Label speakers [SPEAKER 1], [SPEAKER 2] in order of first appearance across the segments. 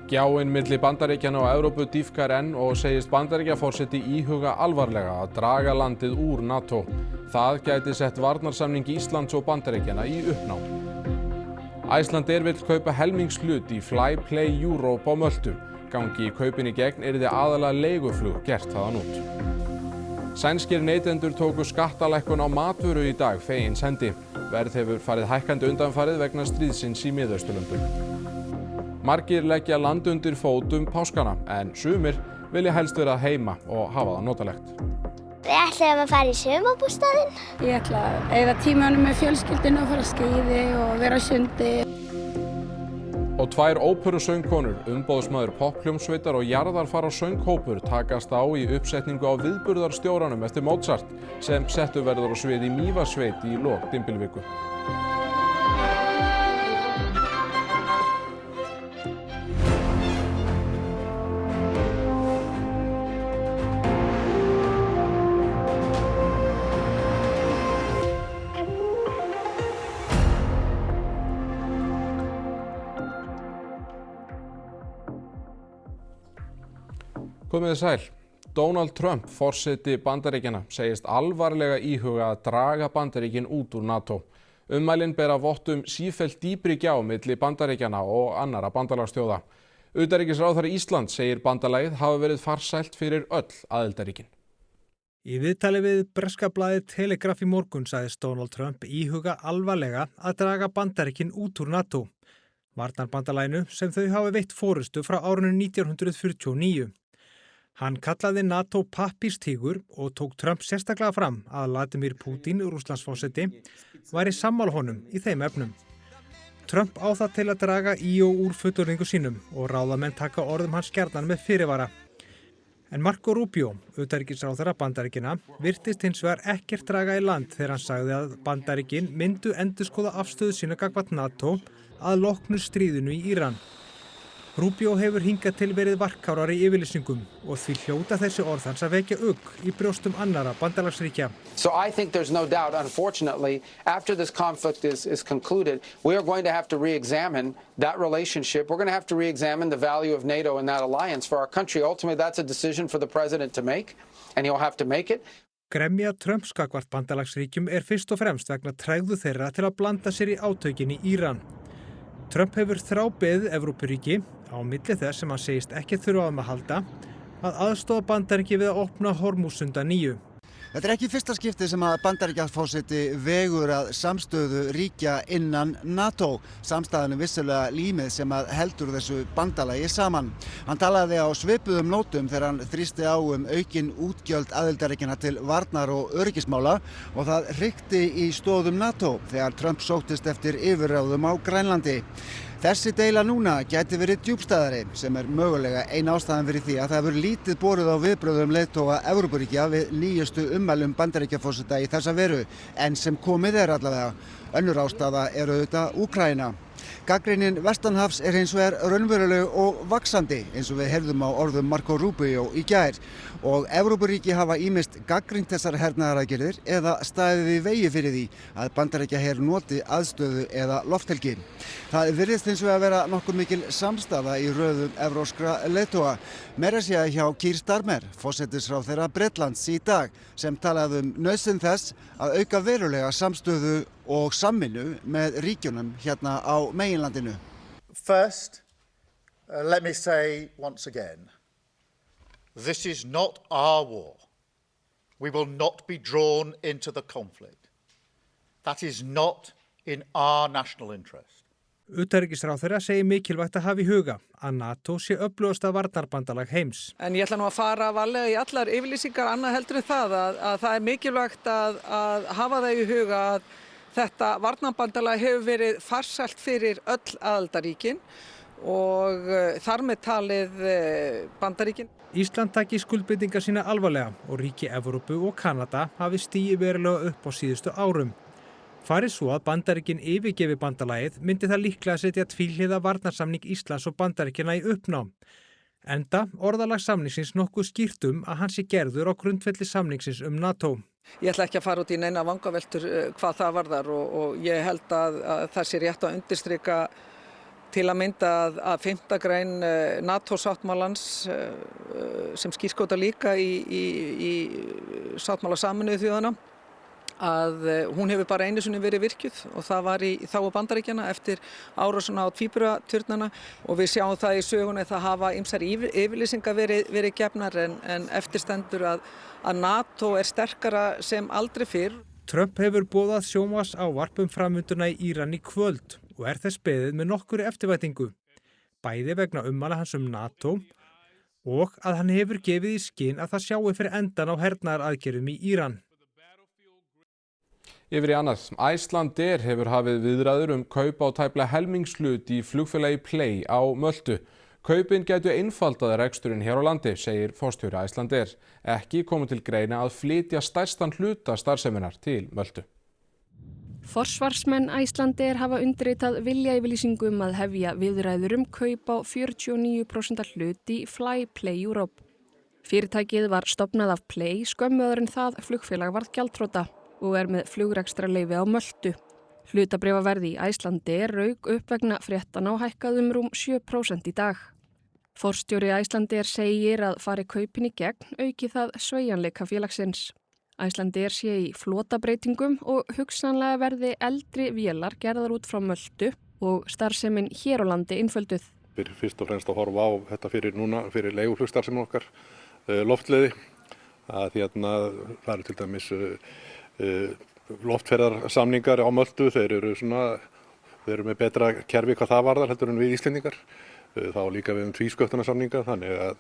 [SPEAKER 1] Gjáin milli Bandaríkjanna og Evrópu dýpkar enn og segist Bandaríkjaforseti íhuga alvarlega að draga landið úr NATO. Það gæti sett varnarsamning Íslands og Bandaríkjanna í uppnám. Icelandair vill kaupa helmingshlut í Flyplay Europe á Möltu. Gangi kaupin í gegn yrði aðalega leiguflug gert þaðan út. Sænskir neytendur tóku skattalækkun á matvöru í dag fegins hendi. Verð hefur farið hækkandi undanfarið vegna stríðsins í Miðausturlöndum. Margir leggja land undir fótum páskana, en sumir vilja helst vera heima og hafa það notalegt.
[SPEAKER 2] Við ætlum að fara í sumarbústaðinn.
[SPEAKER 3] Ég ætla að eyða tímanum með fjölskyldinu og fara að skíði og vera á sundi.
[SPEAKER 1] Og tvær óperusöngkonur, umboðsmaður popphljómsveitar og jarðarfara sönghópur takast á í uppsetningu á viðburðarstjóranum eftir Mozart sem settur verður á svið í Mývatnssveit í lok dymbilviku. Komið þið sæl. Donald Trump, forseti Bandaríkjanna, segist alvarlega íhuga að draga Bandaríkin út úr NATO. Ummælin bera vott sífellt dýpri gjá milli Bandaríkjanna og annarra bandalagsþjóða. Utanríkisráðherra Íslands segir bandalagið hafa verið farsælt fyrir öll aðildarríkin.
[SPEAKER 4] Í viðtali við breska blaðið Telegraph í morgun sagðist Donald Trump íhuga alvarlega að draga Bandaríkin út úr NATO. Varnarbandalaginu sem þau hafi veitt forystu frá árinu 1949. Hann kallaði NATO pappírstígur og tók Trump sérstaklega fram að Vladimir Putin, Rússlandsforseti, væri sammála honum í þeim efnum. Trump á það til að draga í og úr fullyrðingum sínum og ráðamenn taka orðum hans gjarnan með fyrirvara. En Marco Rubio, utanríkisráðherra Bandaríkjanna, virtist hins vegar ekkert draga í land þegar hann sagði að Bandaríkin myndu endurskoða afstöðu sína gagnvart NATO að loknu stríðinu í Íran. Rubio hefur hingað til verið varkárar í yfirlýsingum og því hljóta þessi orð hans að vekja ugg í brjóstum annarra bandalagsríkja.
[SPEAKER 5] So I think there's no doubt, unfortunately, after this conflict is concluded, we are going to have to re-examine that relationship. We're going to have to re-examine the value of NATO and that alliance for our country. Ultimately, that's a decision for the president to make, and he'll have to make it.
[SPEAKER 4] Gremja Trumps gagnvart bandalagsríkjum fyrst og fremst vegna tregðu þeirra til að blanda sér í átökin í Íran. Trump hefur þrábeðið Evrópuríki, á milli þess sem hann segist ekki þurfa að halda, að aðstoða Bandaríki við að opna Hormúzsund að nýju.
[SPEAKER 6] Þetta er ekki fyrsta skipti sem að Bandaríkjaforseti vegur að samstöðu ríkja innan NATO. Samstæðan vissulega límið sem að heldur þessu bandalagi saman. Hann talaði á svipuðum nótum þegar hann þrýsti á aukin útgjöld aðildarríkjanna til varnar og öryggismála og það hrikti í stoðum NATO þegar Trump sóttist eftir yfirráðum á Grænlandi. Þessi deila núna gæti verið djúpstæðari sem mögulega ein ástæðan fyrir því að það hefur lítið borið á viðbrögðum leiðtoga Evrópuríkja við nýjustu ummælum Bandaríkjaforseta í þessa veru en sem komið allavega. Önnur ástæða auðvitað Úkraína. Gagnrýnin vestanhafs hins vegar raunveruleg og vaxandi eins og við heyrðum á orðum Marco Rubio í gær og Evrópuríki hafa ýmist gagnrýnt þessar hernaðaraðgerðir eða staðið í vegi fyrir því að Bandaríkjaher noti aðstöðu eða lofthelgi. Það virðist hins vegar vera nokkuð mikil samstaða í röðum evrópskra leiðtoga. Meira að segja hjá Keir Starmer, forsætisráðherra Bretlands í dag, sem talaði nauðsyn þess að auka verulega samstöðu og samvinnu með ríkjunum hérna á meginlandinu.
[SPEAKER 7] First, let me say once again, this is not our war. We will not be drawn into the conflict. That is not in our national interest.
[SPEAKER 4] Utanríkisráðherra segir mikilvægt að hafa í huga að NATO sé öflugasta varnarbandalag heims.
[SPEAKER 8] En ég ætla nú að fara varlega í allar yfirlýsingar annað heldur en það að það er mikilvægt að hafa það í huga að þetta varnarbandalag hefur verið farsælt fyrir öll aðildarríkin og þar með talið Bandaríkin.
[SPEAKER 4] Ísland taki skuldbindingar sína alvarlega og ríki Evrópu og Kanada hafi stigið verulega upp á síðustu árum. Farið svo að Bandaríkin yfirgefi bandalagið myndi það líklega setja tvíhliða varnarsamning Íslands og Bandaríkjanna í uppnám. Enda orðalag samningsins nokkuð skýrt að hann sé gerður á grundvelli samningsins NATO.
[SPEAKER 8] Ég ætla ekki að fara út í neina vangaveltur hvað það varðar og ég held að það sé rétt að undirstrika til að mynda að 5. grein NATO-sáttmálans sem skírskota líka í sáttmála Sameinuðu þjóðanna að hún hefur bara einu sinni verið virkjuð og það var í þágu Bandaríkjanna eftir árásina á tvíburaturnana og við sjáum það í sögunni það hafa ýmsar yfirlýsingar verið gefnar en eftir stendur að NATO er sterkara sem aldrei fyrr.
[SPEAKER 4] Trump hefur boðað sjónvarpsávarp framvinduna í Íran í kvöld og er þess beðið með nokkurri eftirvæntingu. Bæði vegna ummæla hans NATO og að hann hefur gefið í skyn að það sjái fyrir endan á hernaðaraðgerðum í Íran.
[SPEAKER 1] Yfir í annað, Icelandair hefur hafið viðræður kaup á tæplega helmingshlut í flugfélagi Play á Möltu. Kaupin gætu einfaldað reksturinn hér á landi, segir forstjóri Icelandair. Ekki komið til greina að flytja stærstan hluta starfseminnar til Möltu.
[SPEAKER 9] Forsvarsmenn Icelandair hafa undirritað viljayfirlýsingu að hefja viðræður kaup á 49% hlut í Flyplay Europe. Fyrirtækið var stofnað af Play skömmu áður en það flugfélag varð gjaldþrota og er með flugrekstrarleyfi á Möltu. Hlutabréfaverð í Icelandair rauk upp vegna fréttanna og hækkaði rúm 7% í dag. Forstjóri Icelandair segir að fari kaupin í gegn auki það sveigjanleika félagsins. Icelandair sé í flotabreytingum og hugsanlega verði eldri vélar gerðar út frá Möltu og starfsemin hér á landi einfölduð.
[SPEAKER 10] Við erum fyrst og fremst að horfa á þetta fyrir leiguflugstarfsemin okkar loftleiði. Það eru til dæmis loftferðarsamningar á Möltu, þeir eru með betra kerfi hvað það varðar heldur en við Íslendingar. Þá líka við tvísköttunarsamninga, þannig að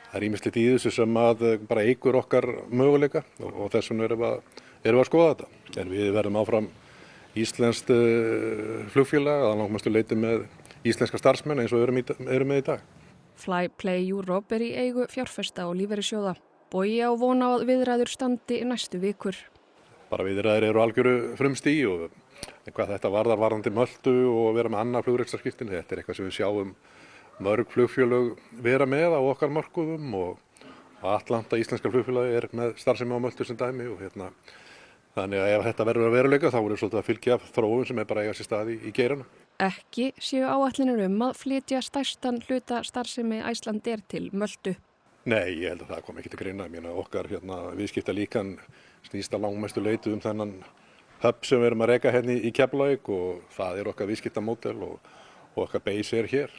[SPEAKER 10] það er ýmislegt í þessu sem bara eykur okkar möguleika og þess vegna erum við að skoða þetta. En við verðum áfram íslenskt flugfélag að langmestu leyti með íslenska starfsmenn eins og erum með í dag.
[SPEAKER 9] Flyplay Europe er í eigu fjárfesta og lífeyrissjóða. Bogi á von á að viðræður standi næstu vikur.
[SPEAKER 10] Bara viðræður eru algjöru frumstigi og hvað þetta varðandi Möltu og vera með annað flugrekstrarskiptin, þetta er eitthvað sem við sjáum mörg flugfélög vera með á okkar markuðum og Atlanta íslenska flugfélagi er með starfsemi á Möltu sem dæmi og þannig að ef þetta verður að veruleika þá verður svolítið að fylgja þróun sem er bara eiga sér stað í geiranum.
[SPEAKER 9] Ekki séu áætlanir að flytja stærstan hluta starfsemi Icelandair til Möltu.
[SPEAKER 10] Nei, ég held að það kom ekki til greina. Okkar viðskiptalíkan snýst að langmestu leyti þennan hub sem við erum að reka hérna í Keflavík og það er okkar viðskiptamódel og okkar base er hér.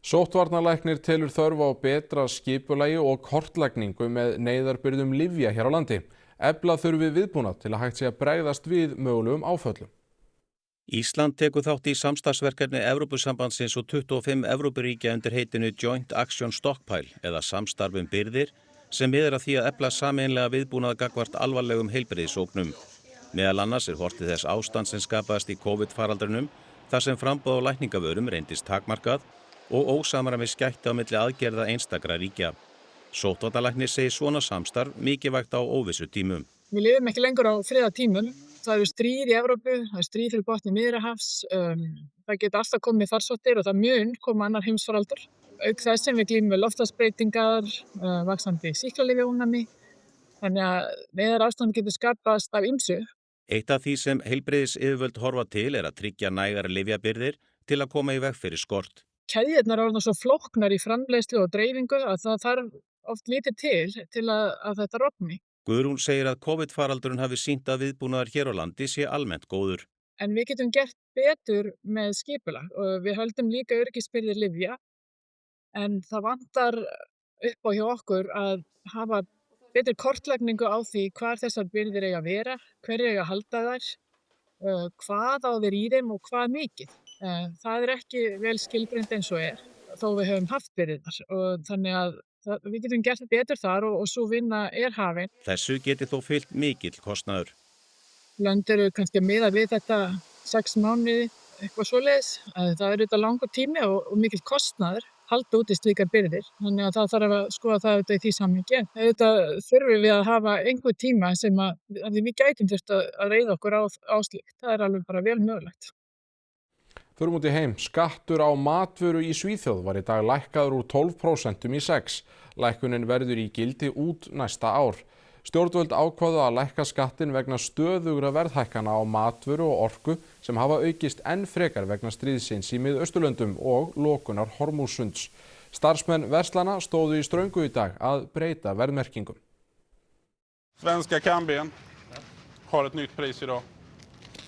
[SPEAKER 1] Sóttvarnalæknir telur þörf á betra skipulagi og kortlagningu með neyðarbirgðum lyfja hér á landi. Efla þurfi viðbúnað til að hægt sé að bregðast við mögulegum áföllum.
[SPEAKER 11] Ísland tekur þátt í samstarfsverkefni Evrópusambandsins og 25 Evrópuríkja undir heitinu Joint Action Stockpile eða samstarf birgðir sem miðar að því að efla sameiginlega viðbúnað gagnvart alvarlegum heilbrigðisógnum. Meðal annars er horft til þess ástand sem skapaðist í COVID-faraldrinum þar sem framboð á lækningavörum reyndist takmarkað og ósamræmis gætti á milli aðgerða einstakra ríkja. Sóttvarnalæknir segir svona samstarf mikilvægt á óvissu tímum.
[SPEAKER 12] Við lifum ekki lengur á friðartímum. Það eru stríð í Evrópu, það er stríð fyrir botni Miðjarðarhafs, það geta alltaf komið farsóttir og það mun koma annar heimsfaraldur. Auk þess sem við glímum með loftslagsbreytingar, vaxandi sýklalyfjaónæmi, þannig að neyðarástand getur skapast af ýmsu.
[SPEAKER 11] Eitt af því sem heilbrigðisyfirvöld horfa til er að tryggja nægar lyfjabirgðir til að koma í veg fyrir skort.
[SPEAKER 12] Keðjurnar eru svo flóknar í framleiðslu og dreifingu að það þarf oft lítið til að þetta rofni.
[SPEAKER 11] Guðrún segir að COVID-faraldurinn hafi sýnt að viðbúnaður hér á landi sé almennt góður.
[SPEAKER 12] En við getum gert betur með skipulag og við höldum líka öryggisbirgðir lyfja en það vantar upp á hjá okkur að hafa betur kortlagningu á því hvar þessar birgðir eiga að vera, hverju eiga að halda þær, hvað á að vera í þeim og hvað mikið. Það er ekki vel skilgreint eins og þó við höfum haft birgðirnar og þannig að við getum gert betur þar og svo vinna er hafin.
[SPEAKER 11] Þessu geti þó fylgt mikill kostnaður.
[SPEAKER 12] Lönd eru kannski að miða við þetta 6 mánuði, eitthvað svoleiðis. Það er þetta langur tími og mikill kostnaður halda út í slíkar birgðir. Þannig að það þarf að skoða það í því samhengi. Þetta þurfum við að hafa einhver tíma sem að við gætum þurft að reiða okkur á slíkt. Það er alveg bara vel mögulegt.
[SPEAKER 1] Förum út í heim. Skattur á matvöru í Svíþjóð var í dag lækkaður úr 12% í 6%. Lækkunin verður í gildi út næsta ár. Stjórnvöld ákváðu að lækka skattinn vegna stöðugra verðhækkana á matvöru og orku sem hafa aukist enn frekar vegna stríðsins í Miðausturlöndum og lokunar Hormússunds. Starfsmenn verslana stóðu í ströngu í dag að breyta verðmerkingum.
[SPEAKER 13] Svenska Kambien har ett nytt pris idag.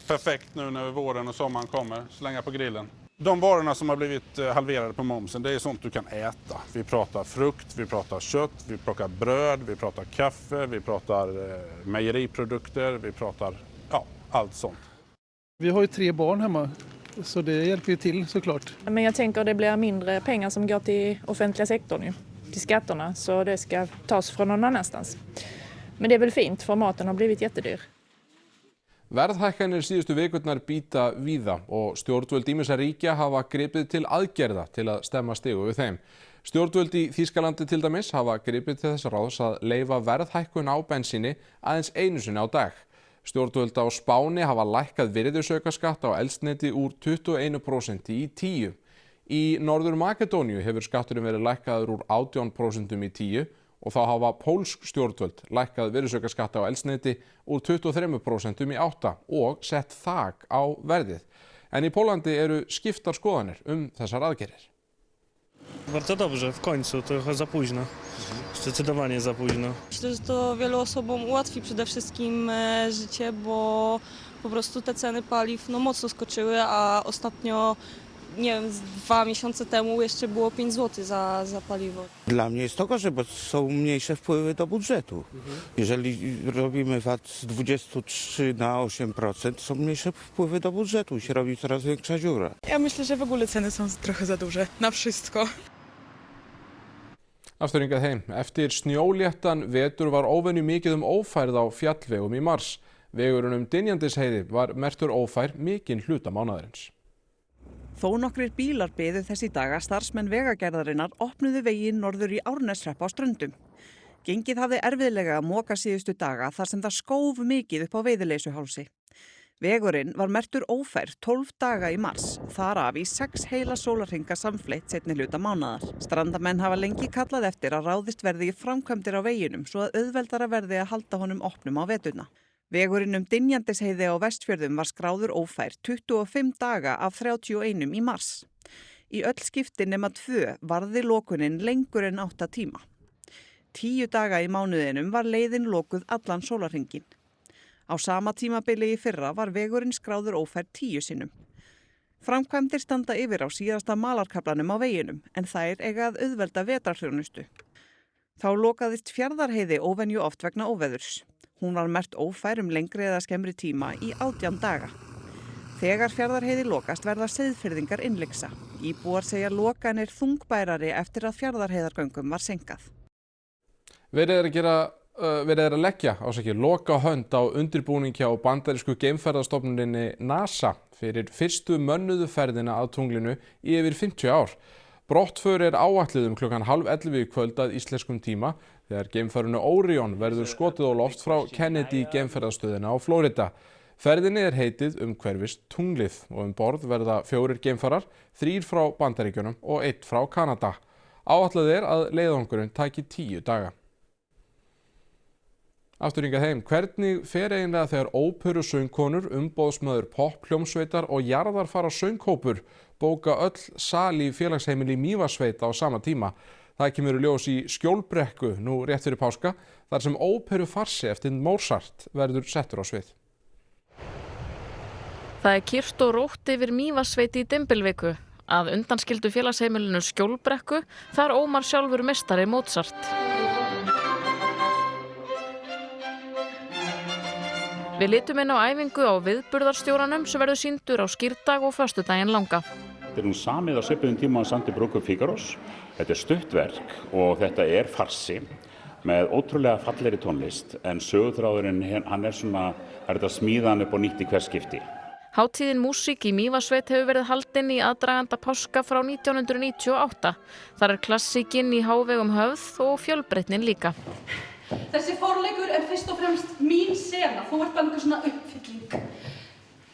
[SPEAKER 13] Perfekt nu när våren och sommaren kommer. Slänga på grillen. De varorna som har blivit halverade på momsen, det är sånt du kan äta. Vi pratar frukt, vi pratar kött, vi pratar bröd, vi pratar kaffe, vi pratar mejeriprodukter, vi pratar allt sånt.
[SPEAKER 14] Vi har ju 3 barn hemma, så det hjälper ju till såklart.
[SPEAKER 15] Men jag tänker att det blir mindre pengar som går till offentliga sektorn ju, till skatterna, så det ska tas från någon annanstans. Men det är väl fint, för maten har blivit jättedyr.
[SPEAKER 1] Verðhækkanir síðustu vikurnar bíta víða og stjórnvöld ýmissa ríkja hafa gripið til aðgerða til að stemma stigu við þeim. Stjórnvöld í Þýskalandi til dæmis hafa gripið til þess ráðs að leyfa verðhækkun á bensíni aðeins einu sinni á dag. Stjórnvöld á Spáni hafa lækkað virðisaukaskatt á eldsneyti úr 21% í 10%. Í Norður Makedóníu hefur skatturinn verið lækkaður úr 18% í 10%. Og þá hafa pólsk stjórnvöld lækkað virðisaukaskatt á eldsneyti úr 23% í 8% og sett þak á verðið. En í Pólandi eru skiptar skoðanir þessar aðgerðir.
[SPEAKER 16] Bardzo dobrze, w końcu, trochę za późno. Zdecydowanie za późno.
[SPEAKER 17] Myślę, że to wielu osobom ułatwi przede wszystkim życie, bo po prostu te ceny paliw mocno skoczyły, a ostatnio nie wiem, 2 miesiące temu jeszcze było 5 zł za paliwo.
[SPEAKER 18] Dla mnie jest to gorzej, bo są mniejsze wpływy do budżetu. Jeżeli robimy VAT z 23 na 8%, są mniejsze wpływy do budżetu i się robi coraz większa dziura.
[SPEAKER 19] Ja myślę, że w ogóle ceny są trochę za duże na wszystko.
[SPEAKER 1] Aftur hingað heim. Eftir snjóléttan vetur var óvenju mikið ófærð á fjallvegum í mars. Vegurinn Dynjandisheiði var merktur ófær mikinn hluta mánaðarins.
[SPEAKER 20] Þó nokkrir bílar biðu þess í dag að starfsmenn vegagerðarinnar opnuðu veginn norður í Árneshrepp á Ströndum. Gengið hafði erfiðlega að moka síðustu daga þar sem það skóf mikið upp á Veiðileysuhálsi. Vegurinn var merktur ófær 12 daga í mars, þar af í 6 heila sólarhringa samfleytt seinni hluta mánaðar. Strandamenn hafa lengi kallað eftir að ráðist verði í framkvæmdir á veginum svo að auðveldara verði að halda honum opnum á veturna. Vegurinn Dynjandisheiði á Vestfjörðum var skráður ófær 25 daga af 31 í mars. Í öll skipti nema 2 varði lokunin lengur en 8 tíma. 10 daga í mánuðinum var leiðin lokuð allan sólarhringinn. Á sama tímabili í fyrra var vegurinn skráður ófær 10 sinnum. Framkvæmdir standa yfir á síðasta malarkaflanum á veginum en þær eiga að auðvelda vetrarþjónustu. Þá lokaðist Fjarðarheiði óvenju oft vegna óveðurs. Hún var merkt ófær lengri eða skemmri tíma í 18 daga. Þegar Fjarðarheiði lokast verða Seyðfirðingar innlyksa. Íbúar segja lokanir þungbærari eftir að Fjarðarheiðargöngum var seinkað.
[SPEAKER 1] Verið er að leggja loka hönd á undirbúning hjá bandarísku geimferðastofnuninni NASA fyrir fyrstu mönnuðu ferðina að tunglinu í yfir 50 ár. Brottför er áætluð klukkan 10:30 í kvöld að íslenskum tíma þegar geimfarinu Orion verður skotið á loft frá Kennedy geimferðastöðina á Flórida. Ferðinni er heitið umhverfis tunglið og borð verða 4 geimfarar, 3 frá Bandaríkjunum og 1 frá Kanada. Áætlað er að leiðangurinn taki 10 daga. Aftur hingað heim. Hvernig fer eiginlega þegar óperusöngkonur, umboðsmaður popphljómsveitar og jarðarfara sönghópur bóka öll sal í félagsheimili Mývatnssveit á sama tíma? Það kemur í ljós í Skjólbrekku nú rétt fyrir páska, þar sem óperufarsi eftir Mozart verður settur á svið.
[SPEAKER 21] Það er kyrrt og rótt yfir Mývatnssveit í Dymbilviku. Að undanskildu félagsheimilinu Skjólbrekku, þar ómar sjálfur meistari Mozart. Við litum inn á æfingu á viðburðarstjóranum sem verður sýndur á skírdag og föstudaginn langa.
[SPEAKER 22] Þetta er samið á svipuðum tíma á Sandi Brúðkaup Fígarós. Þetta er stuttverk og þetta er farsi með ótrúlega fallegri tónlist en söguþráðurinn hann er þetta smíðan upp á nýtt í hvers skipti.
[SPEAKER 21] Hátíðin Músík í Mývatnssveit hefur verið haldin í aðdraganda páska frá 1998. Þar er klassíkin í hávegum höfð og fjölbreytnin líka.
[SPEAKER 23] Þessi forleikur er fyrst og fremst mín sena. Þú ert bara einhver svona uppfylling.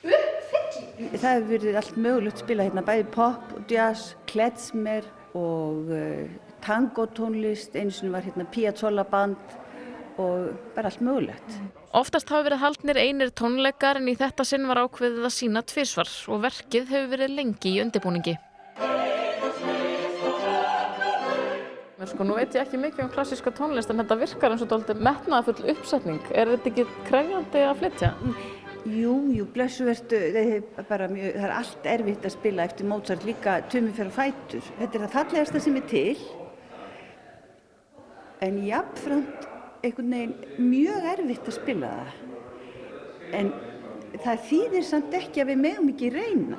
[SPEAKER 23] Uppfylling?
[SPEAKER 24] Það hefur verið allt mögulegt spilað hérna, bæði pop, jazz, klezmer og tangotónlist. Einu sinni var hérna Piazzolla band og bara allt mögulegt.
[SPEAKER 21] Oftast hafa verið haldnir einir tónleikar en í þetta sinn var ákveðið að sýna tvisvar og verkið hefur verið lengi í undirbúningi. Nú veit ég ekki mikið klassíska tónlist en þetta virkar eins og dálítið metnaðarfull uppsetning. Þetta ekki krefjandi að flytja?
[SPEAKER 24] Jú, blessu vertu, það er allt erfitt að spila eftir Mozart, líka Tumi fer á fætur. Þetta það fallegasta sem til, en jafnframt einhvern veginn mjög erfitt að spila það. En það þýðir samt ekki að við megum ekki reyna.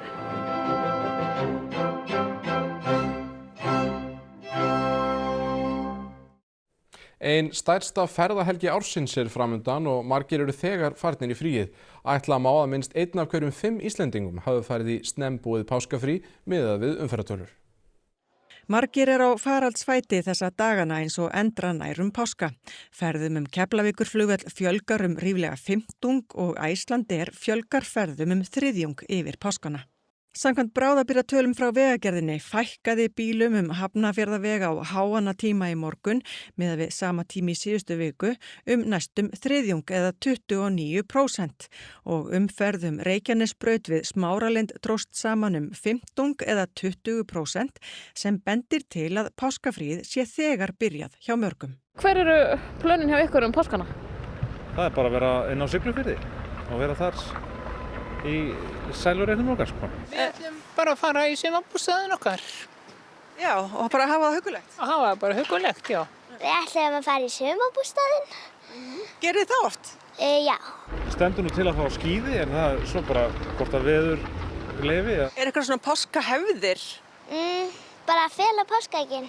[SPEAKER 1] Ein stærsta ferðahelgi ársins framundan og margir eru þegar farnir í fríið. Ætla má að minnst 1 af hverjum 5 Íslendingum hafi farið í snembúið páskafrí miðað við umferðartölur.
[SPEAKER 2] Margir á faraldsfæti þessa dagana eins og endranær páska. Ferðum Keflavíkurflugvöll fjölgar ríflega 50 og Icelandair fjölgar ferðum 3 yfir páskana. Samkvæmt bráðabirgðatölum frá Vegagerðinni fækkaði bílum Hafnarfjarðarveg á háannatíma í morgun miðað við sama tíma í síðustu viku næstum 3 eða 29% og umferð Reykjanesbraut við Smáralind dróst saman 15 eða 20% sem bendir til að páskafríð sé þegar byrjað hjá mörgum.
[SPEAKER 21] Hver eru plönin hjá ykkur páskana?
[SPEAKER 3] Það er bara að vera inn á Siglufirði og vera þar í sælurreitnum okkar.
[SPEAKER 5] Við ætlum bara að fara í sumarbústaðinn okkar.
[SPEAKER 20] Já, og bara hafa það huggulegt?
[SPEAKER 5] Að hafa það bara huggulegt, já.
[SPEAKER 6] Við ætlum að fara í sumarbústaðinn.
[SPEAKER 20] Gerið þið það oft?
[SPEAKER 6] Já.
[SPEAKER 3] Stendur nú til að fá skíði en það er svo bara hvort að veður leyfi.
[SPEAKER 20] Er eitthvað svona páskahefðir?
[SPEAKER 6] Bara að fela páskaeggin.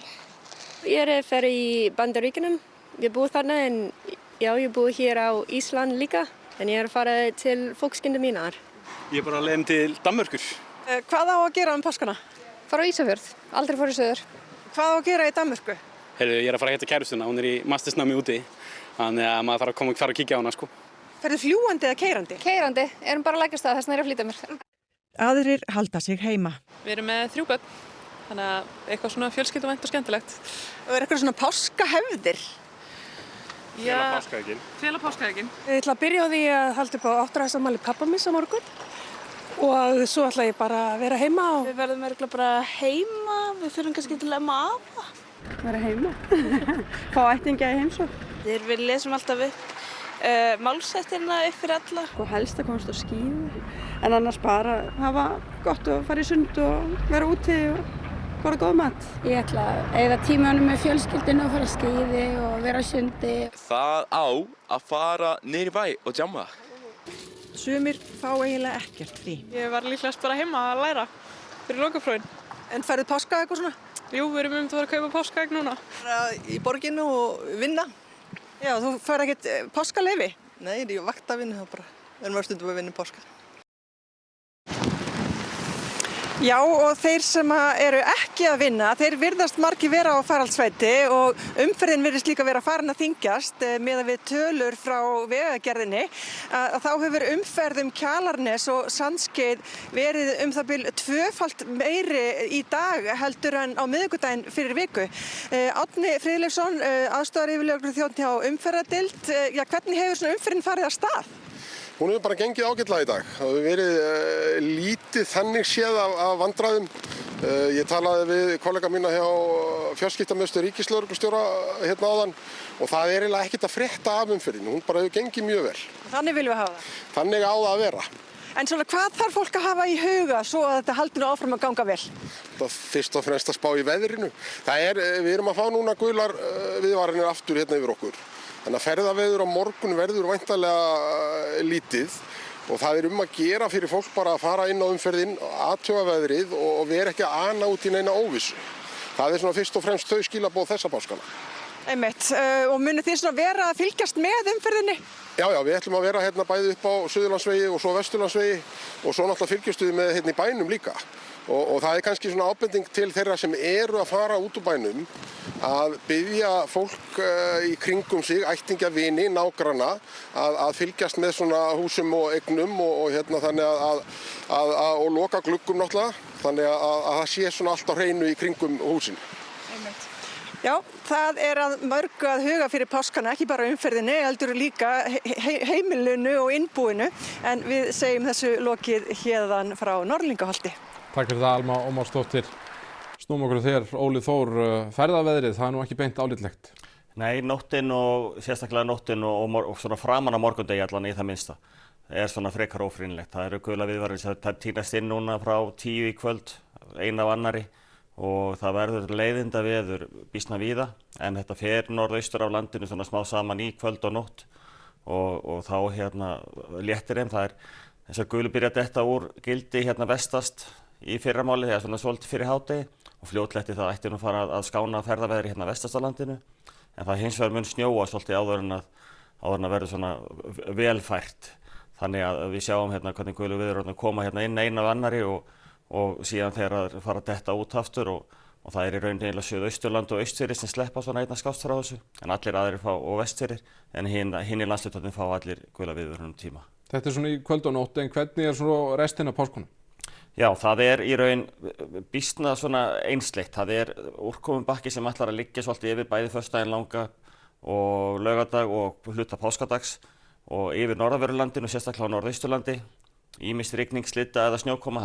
[SPEAKER 25] Ég er að fara í Bandaríkjunum. Ég búið þarna en ég búið hér á Ísland líka. En ég er að fara til fólkskyndu mínar.
[SPEAKER 26] Ég er bara að leiðin til Danmörkur.
[SPEAKER 20] Hvað á að gera páskana?
[SPEAKER 25] Fara á Ísafjörð, aldrei fór í söður.
[SPEAKER 20] Hvað á að gera í Danmörku?
[SPEAKER 26] Ég er að fara að hitta kærustuna, hún er í mastersnámi úti. Þannig að maður þarf að koma og fara að kíkja á hana, sko.
[SPEAKER 20] Ferðu fljúgandi eða keyrandi?
[SPEAKER 25] Keyrandi, erum bara að leggjast það, þess vegna er að flýta mér.
[SPEAKER 2] Aðrir halda sig heima.
[SPEAKER 25] Við erum með 3 börn, þannig að eitthvað svona fjölskylduvænt og skemmtilegt.
[SPEAKER 20] Og er eitthvað svona páskahefðir?
[SPEAKER 25] Fela páskaeggin.
[SPEAKER 27] Ég ætla að byrja á því að halda upp á 8 ára afmæli pabba míns á morgun og svo ætla ég bara að vera heima.
[SPEAKER 28] Við verðum örugglega bara heima, við þurfum kannski til að afa.
[SPEAKER 24] Vera heima, fá ættingja í heimsókn.
[SPEAKER 28] Við lesum alltaf upp málshættirna upp fyrir alla.
[SPEAKER 24] Og helst að komast á skíði, en annars bara hafa gott og fara í sund og vera úti og bara góð mat.
[SPEAKER 29] Ég ætla að eyða tímanum með fjölskyldinu og fara á skíði og vera á sundi.
[SPEAKER 30] Það á að fara niður í bæ og djamma.
[SPEAKER 2] Sumir fá eiginlega ekkert frí.
[SPEAKER 25] Ég var líklegast bara heima að læra fyrir lokaprófin.
[SPEAKER 20] En færðu páska eitthvað svona?
[SPEAKER 25] Jú, við erum að fara að kaupa páskaegg núna.
[SPEAKER 20] Í borginu og vinna? Já, þú fær ekkert páskaleyfi?
[SPEAKER 31] Nei, ég er í vaktavinnu, þá bara erum við stundum að vinna páska.
[SPEAKER 20] Já, og þeir sem eru ekki að vinna, þeir virðast margir vera á faraldsfæti og umferðin virðist líka vera farin að þyngjast meðan við tölur frá Vegagerðinni. Þá hefur umferð Kjalarnes og Sandskeið verið það bil 2-falt meiri í dag heldur en á miðvikudaginn fyrir viku. Árni Friðleifsson, aðstoðaryfirlögregluþjónn hjá umferðardeild, hvernig hefur svona umferðin farið af stað?
[SPEAKER 32] Hún hefur bara gengið ágætlega í dag. Það hefur verið lítið þannig séð af vandræðum. Ég talaði við kollega mína hjá fjarskiptamiðstöð ríkislögreglustjóra hérna áðan og það er eiginlega ekkert að frétta af umferðinni. Hún bara hefur gengið mjög vel.
[SPEAKER 20] Þannig viljum við hafa það?
[SPEAKER 32] Þannig á það að vera.
[SPEAKER 20] En svona hvað þarf fólk að hafa í huga svo að þetta haldi nú áfram að ganga vel?
[SPEAKER 32] Það fyrst og fremst að spá í veðrinu. Við erum að fá núna gular viðvaranir aftur hérna yfir okkur. Þannig að ferðaveður á morgun verður væntanlega lítið og það er að gera fyrir fólk bara að fara inn á umferðin, athuga veðrið og vera ekki að ana út í neina óvissu. Það er svona fyrst og fremst þau skilaboð þessa páskana.
[SPEAKER 20] Einmitt, og munið þið svona vera að fylgjast með umferðinni?
[SPEAKER 32] Já, við ætlum að vera hérna bæði upp á Suðurlandsvegi og svo Vesturlandsvegi og svo náttúrulega fylgjumst við með hérna í bænum líka. Og það er kannski svona ábending til þeirra sem eru að fara út úr bænum að biðja fólk í kringum sig, ættingja, vini, nágranna að fylgjast með svona húsum og eignum og hérna þannig og loka gluggum náttúrulega þannig að það sé svona allt á hreinu í kringum húsin.
[SPEAKER 27] Já, það að mörgu að huga fyrir páskana, ekki bara umferðinni, heldur líka heimilinu og innbúinu, en við segjum þessu lokið héðan frá Norðlingaholti.
[SPEAKER 1] Takk fyrir það, Alma Ómarsdóttir. Snúum okkur þér, Óli Þór, ferðaveðrið, það nú ekki beint álitlegt.
[SPEAKER 4] Nei, nóttin og sérstaklega nóttin og svona framan á morgundegi allan í það minnsta svona frekar ófrýnilegt. Það eru gula viðvaranir, það tínast inn núna frá 10 í kvöld, ein af annarri. Og það verður leiðinda veður býsna víða, en þetta fer norðaustur af landinu svona smá saman í kvöld og nótt og þá léttir það er þessar gulu byrja detta úr gildi vestast í fyrramáli þegar svona svolítið fyrir hádegi og fljótletti það ætti nú fara að skána ferðaveðri vestast af landinu, en það hins vegar mun snjóa svolítið áður en að verður svona velfært, þannig að við sjáum hvernig gulu viðvaranir koma inn ein af annarri og síðan þegar það fara að detta út aftur og það í rauninni eiginlega Suðausturland og Austfirðir sem sleppa svona einna skást frá þessu, en allir aðrir fá og Vestfirðir, en hinn í landshlutarnir fá allir gula viðvörunum tíma.
[SPEAKER 1] Þetta svona í kvöld og nótt, en hvernig svona restin af páskunum?
[SPEAKER 4] Já, það í raun býsna svona einsleitt, það úrkomubakki sem ætlar að liggja svolítið yfir bæði föstudaginn langa og laugardag og hluta páskadags og yfir norðanverðurlandinu og sérstaklega á Norðausturlandi, ýmist rigning, slydda eða snjókoma,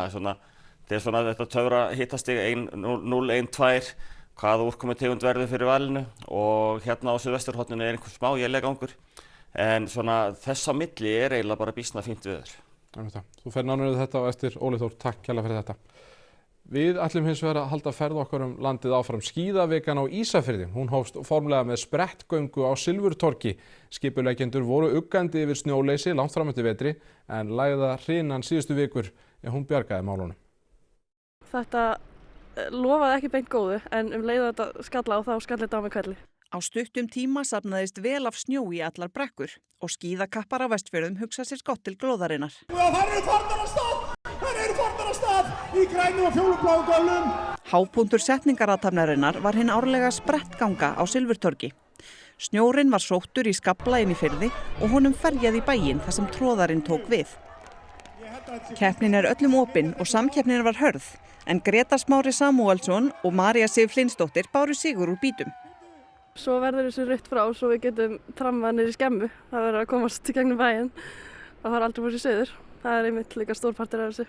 [SPEAKER 4] þetta töfra hitastig 0, 1, 2, hvaða úrkomutegund verður fyrir valinu og á suðvesturhorninu einhver smá éljagangur, en svona þess á milli eiginlega bara býsna fínt veður.
[SPEAKER 1] Þú fer nánar þetta á eftir, Óli Þór, takk kærlega fyrir þetta. Við ætlum hins vegar að halda ferð okkar landið áfram. Skíðavikan á Ísafirði, hún hófst formlega með sprettgöngu á Silfurtorgi. Skipuleggjendur voru uggandi yfir snjóleysi langt fram eftir vetri, en lægða hrinan síðustu vikur hún bjargaði málunum.
[SPEAKER 23] Þetta lofaði ekki beint góðu, en leið þetta skalla og þá skalli þetta á mig kvelli.
[SPEAKER 20] Á stuttum tíma safnaðist vel af snjó í allar brekkur og skíðakappar á Vestfjörðum hugsa sér gott til glóðarinnar.
[SPEAKER 7] Það eru farnar af stað í grænum og fjólubláu göllum.
[SPEAKER 20] Hápunktur setningarathafnarinnar var hinn árlega sprettganga á Silfurtorgi. Snjórinn var sóttur í skafla inn í firði og honum ferjað í bæinn þar sem tróðarinn tók við. Keppnin öllum opin og samkeppnin var hörð, en Greta Smári Samúelsson og María Sif Hlynsdóttir báru sigur úr bítum.
[SPEAKER 23] Svo verður þessu rutt frá svo við getum trammað niður í skemmu. Það verður að komast í gegnum bæinn og það aldrei búið sér söður. Það einmitt líka stórpartur af þessu.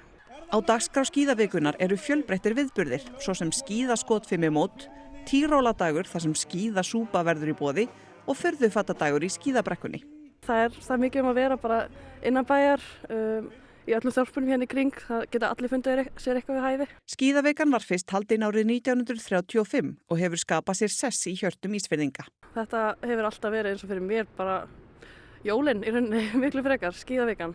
[SPEAKER 20] Á dagskrá skíðavikunar eru fjölbreyttir viðburðir, svo sem skíðaskotfimimót, Tíróladagur þar sem skíðasúpa verður í boði og furðufattadagur í skíðabrekkunni.
[SPEAKER 23] Það er mikið að vera bara innan bæjar, í öllum þorpunum í kring, það geta allir fundið sér eitthvað við hæfi.
[SPEAKER 20] Skíðavikan var fyrst haldin árið 1935 og hefur skapað sér sess í hjörtum Ísfirðinga.
[SPEAKER 23] Þetta hefur alltaf verið eins og fyrir mér bara jólin í rauninni miklu frekar, skíðavikan.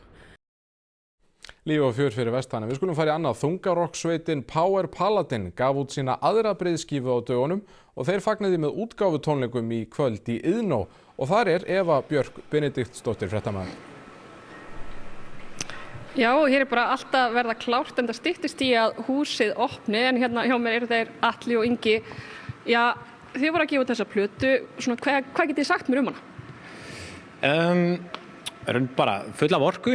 [SPEAKER 1] Líf og fjör fyrir vestan. Við skulum fara í annað. Þungarokksveitin Power Paladin gaf út sína aðra breiðskífu á dögunum og þeir fagnaði með útgáfutónleikum í kvöld í Iðnó og þar Eva Björk Benediktsdóttir fréttamaður.
[SPEAKER 8] Já, hér bara alltaf verða klárt en það styttist í að húsið opni en hérna hjá mér þeir Atli og Ingi. Já, þið voru að gefa út þessa plötu, svona hvað getið þið sagt mér hana?
[SPEAKER 9] Bara full af orku.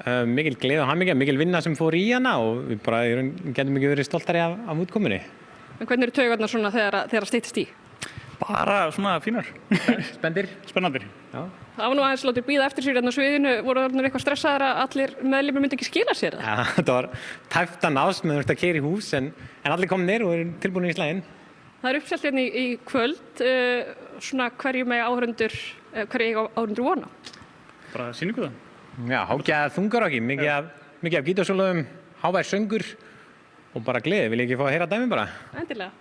[SPEAKER 9] Mikil gleði og hamingja, mikil vinna sem fór í hana og við bara getum ekki verið stoltari af útkomunni.
[SPEAKER 8] En hvernig eru taugarnar svona þegar styttist í?
[SPEAKER 9] Bara svona fínar. Spennandir. Já.
[SPEAKER 8] Það var nú aðeins látið bíða eftir sér hérna á sviðinu, voru þarna eitthvað stressaðir að allir meðlimir myndi ekki skila sér?
[SPEAKER 9] Já, þetta var tæft að nást með að keyra í hús en allir komnir og eru tilbúinir í slaginn.
[SPEAKER 8] Það uppselt hérna í kvöld, svona hverju áhorfendur vona?
[SPEAKER 9] Bara sýningu það. Já, hágjað þungarokki, mikið af gítarsólum, hávær söngur og bara gleði. Vil ég ekki fá að heyra dæmi bara?
[SPEAKER 8] Endilega.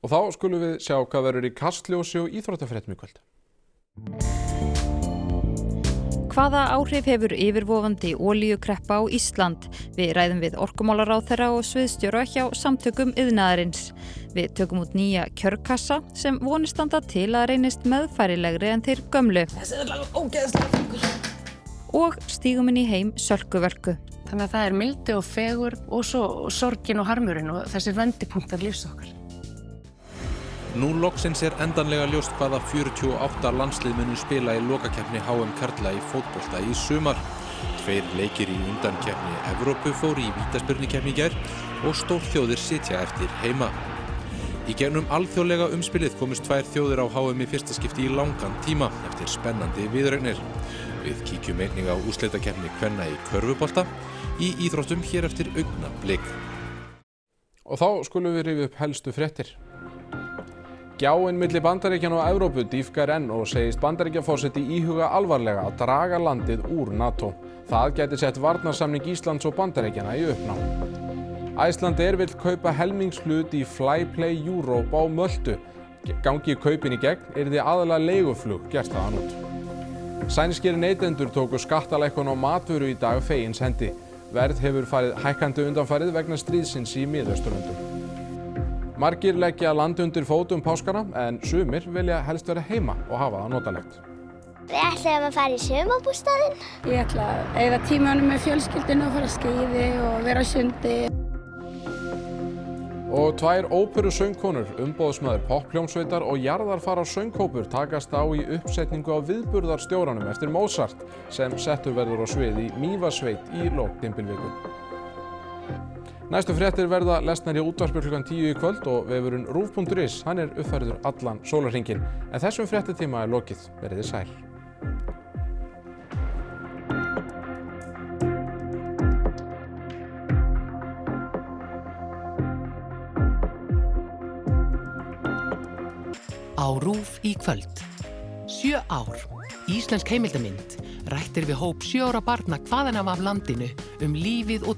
[SPEAKER 1] Og þá skulum við sjá hvað verður í Kastljósi og íþróttafréttum í kvöld.
[SPEAKER 10] Hvaða áhrif hefur yfirvofandi olíukreppa á Ísland? Við ræðum við orkumálaráðherra og sviðsstjóra hjá samtökum iðnaðarins. Við tökum út nýja kjörkassa sem vonir standa til að reynist meðfærilegri en þeir gömlu.
[SPEAKER 11] Þessi er ógeðslega þungur.
[SPEAKER 10] Og stígum inn í heim Sölku-Völku.
[SPEAKER 11] Þannig að það er mildi og fegur og svo sorgin og harmurinn og þessi vendipunktar lífs okkar.
[SPEAKER 12] Nú loksins er endanlega ljóst hvaða 48 landslið munu spila í lokakeppni HM karla í fótbolta í sumar. 2 leikir í undankeppni Evrópu fóru í vítaspyrnukeppni í gær og stórþjóðir sitja eftir heima. Í gegnum alþjóðlega umspilið komust 2 þjóðir á HM í fyrsta skipti í langan tíma eftir spennandi viðureignir. Við kíkjum einnig á úrslitakeppni kvenna í körfubolta í íþróttum hér eftir augnablik.
[SPEAKER 1] Og þá skulum við rifja upp helstu fréttir. Gjáin milli Bandaríkjanna og Evrópu dýpkar enn og segist Bandaríkjaforseti íhuga alvarlega að draga landið úr NATO. Það gæti sett varnarsamning Íslands og Bandaríkjanna í uppnám. Icelandair vill kaupa helmingshlut í Flyplay Europe á Möltu. Gangi kaupin í gegn yrði aðallega leiguflug gert þaðan út. Sænskir neytendur tóku skattalækkun á matvöru í dag fegins hendi. Verð hefur farið hækkandi undanfarið vegna stríðsins í Miðausturlöndum. Margir leggja land undir fótum páskana en sumir vilja helst vera heima og hafa það notalegt.
[SPEAKER 6] Við ætlum að fara í sumarbústaðinn.
[SPEAKER 29] Ég ætla að eyða tímanum með fjölskyldinu og fara að skíði og vera á sundi.
[SPEAKER 1] Og 2 óperusöngkonur, umboðsmaður popphljómsveitar og jarðarfara sönghópur takast á í uppsetningu á viðburðarstjóranum eftir Mozart sem settur verður á svið í Mývatnssveit í lok dymbilviku. Næstu fréttir verða lesnar í útvarpi klukkan 10 í kvöld og vefurinn rúv.is, hann er uppfærður allan sólarhringinn. En þessum fréttatíma er lokið. Verið þið sæl.
[SPEAKER 13] Á RÚV í kvöld. 7 ár. Íslensk heimildamynd. Rættir við hóp 7 ára barna hvaðanæva af landinu lífið og